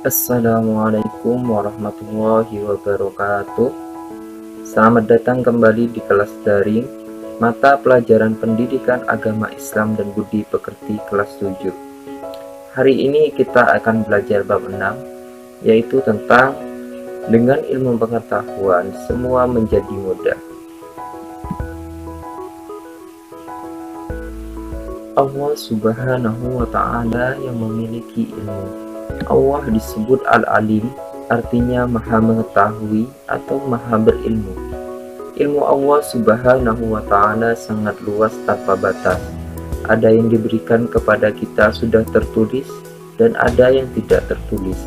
Assalamualaikum warahmatullahi wabarakatuh. Selamat datang kembali di kelas daring mata pelajaran pendidikan agama Islam dan budi pekerti kelas 7. Hari ini kita akan belajar bab 6, yaitu tentang dengan ilmu pengetahuan semua menjadi mudah. Allah Subhanahu wa ta'ala yang memiliki ilmu. Allah disebut Al-Alim, artinya maha mengetahui atau maha berilmu. Ilmu Allah Subhanahu wa ta'ala sangat luas tanpa batas. Ada yang diberikan kepada kita sudah tertulis dan ada yang tidak tertulis.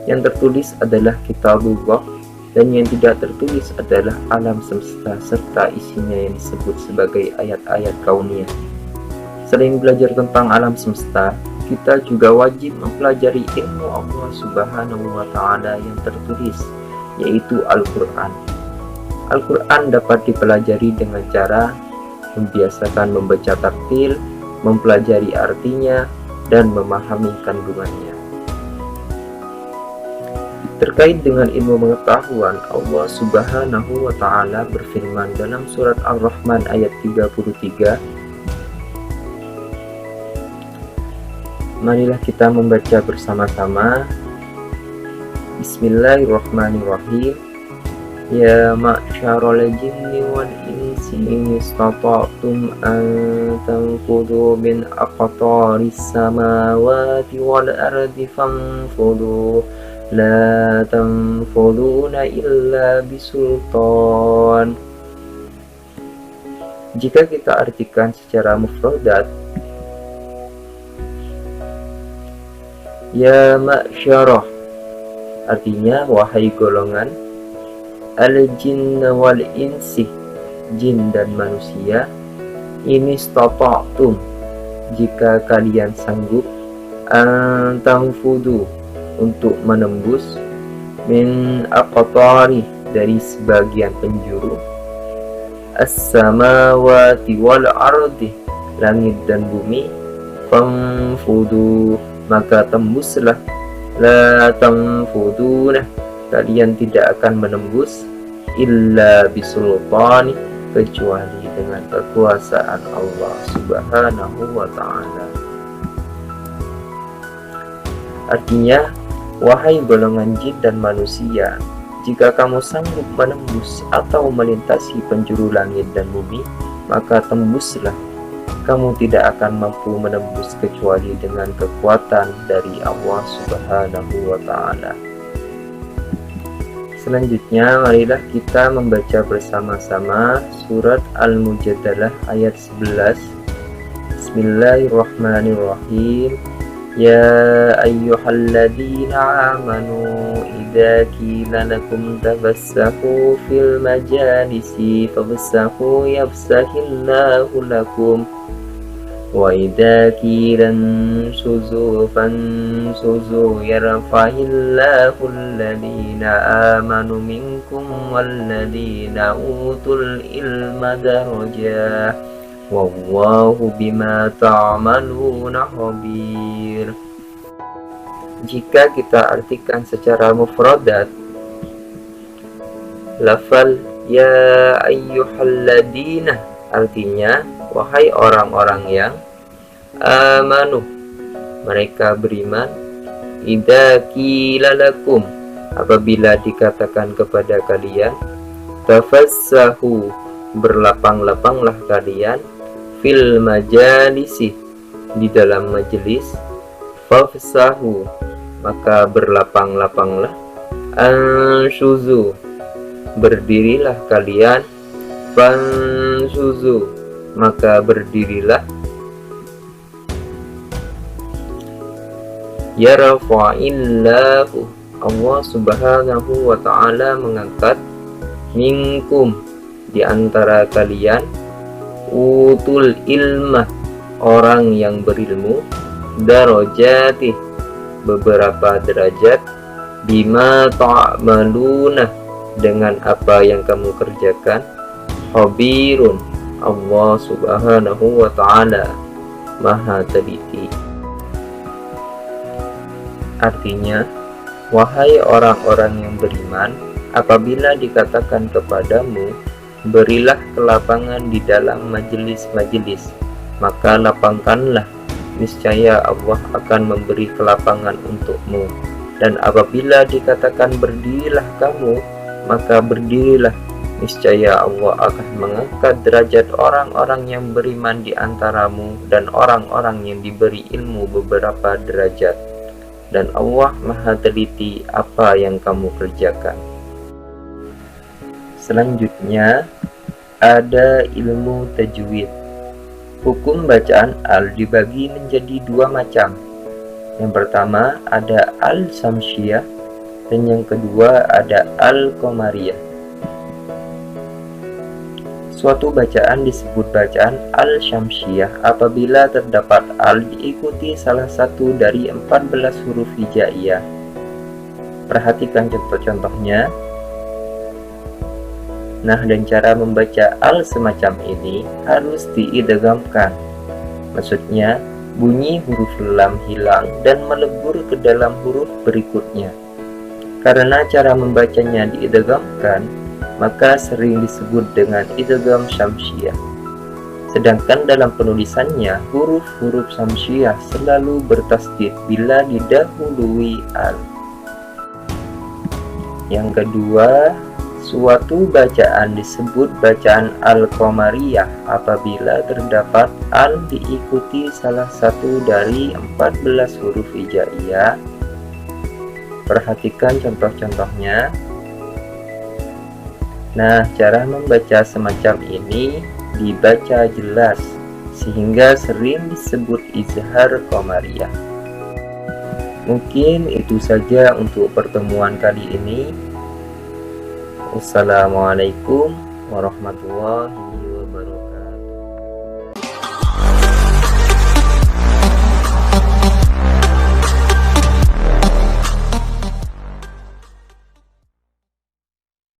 Yang tertulis adalah Kitabullah dan yang tidak tertulis adalah alam semesta serta isinya yang disebut sebagai ayat-ayat kauniyah. Selain belajar tentang alam semesta, kita juga wajib mempelajari ilmu Allah Subhanahu wa ta'ala yang tertulis, yaitu Al-Quran. Al-Quran dapat dipelajari dengan cara membiasakan membaca tartil, mempelajari artinya, dan memahami kandungannya. Terkait dengan ilmu pengetahuan, Allah Subhanahu wa ta'ala berfirman dalam surat Ar-Rahman ayat 33. Marilah kita membaca bersama-sama. Bismillahirrahmanirrahim. Ya ma'syaral jinni wal insi in istata'tum an tanfudu min aqtaris samawati wal ardi fanfudu la tanfuduna illa bisultan. Jika kita artikan secara mufradat, ya ma'syarah artinya wahai golongan al-jinn wal insi, jin dan manusia, ini istata'tum jika kalian sanggup tanfudu untuk menembus min aqtari dari sebagian penjuru as-samawati wal ardi langit dan bumi fanfudu maka tembuslah, la tanfuduna kalian tidak akan menembus, illa bisultani kecuali dengan kekuasaan Allah Subhanahu wa ta'ala. Artinya, wahai golongan jin dan manusia, jika kamu sanggup menembus atau melintasi penjuru langit dan bumi, maka tembuslah. Kamu tidak akan mampu menembus kecuali dengan kekuatan dari Allah Subhanahu wa ta'ala. Selanjutnya, marilah kita membaca bersama-sama surat Al-Mujadalah ayat 11. Bismillahirrahmanirrahim. Ya ayyuhalladzina amanu idza qila lakum tafassahu fil majalisi fafassahu yafsahillahu lakum wa idza qila ansuzu fansuzu yarfa'illahu alladhina amanu minkum walladhina utul ilma darajat wallahu bima ta'maluna khabir. Jika kita artikan secara mufradat, lafal ya ayyuhalladina artinya wahai orang-orang yang amanu, mereka beriman, idza qila lakum apabila dikatakan kepada kalian, tafassahu berlapang-lapanglah kalian, fil majalisi di dalam majelis, fafsahu maka berlapang-lapanglah, ansyuzu berdirilah kalian, fansyuzu maka berdirilah, yarfa'illahu Allah Subhanahu wa ta'ala mengangkat, minkum di antara kalian, utul ilma orang yang berilmu, darajati beberapa derajat, bima ta'maluna dengan apa yang kamu kerjakan, khabirun Allah Subhanahu wa Ta'ala Maha Teliti. Artinya, wahai orang-orang yang beriman, apabila dikatakan kepadamu, berilah kelapangan di dalam majelis-majelis, maka lapangkanlah, niscaya Allah akan memberi kelapangan untukmu. Dan apabila dikatakan berdirilah kamu, maka berdirilah, niscaya Allah akan mengangkat derajat orang-orang yang beriman di antaramu dan orang-orang yang diberi ilmu beberapa derajat. Dan Allah Maha Teliti apa yang kamu kerjakan. Selanjutnya ada ilmu tajwid. Hukum bacaan al dibagi menjadi dua macam. Yang pertama ada al-samsiyah dan yang kedua ada al-qamariyah. Suatu bacaan disebut bacaan al-syamsiyah apabila terdapat al diikuti salah satu dari 14 huruf hijaiyah. Perhatikan contoh-contohnya. Nah, dan cara membaca al semacam ini harus diidghamkan. Maksudnya, bunyi huruf lam hilang dan melebur ke dalam huruf berikutnya. Karena cara membacanya diidghamkan, maka sering disebut dengan idgham syamsiyah. Sedangkan dalam penulisannya, huruf-huruf syamsiyah selalu bertasdid bila didahului al. Yang kedua, suatu bacaan disebut bacaan al-qamariyah apabila terdapat al diikuti salah satu dari 14 huruf hijaiyah. Perhatikan contoh-contohnya. Nah, cara membaca semacam ini dibaca jelas sehingga sering disebut izhar qamariyah. Mungkin itu saja untuk pertemuan kali ini. Wassalamualaikum warahmatullahi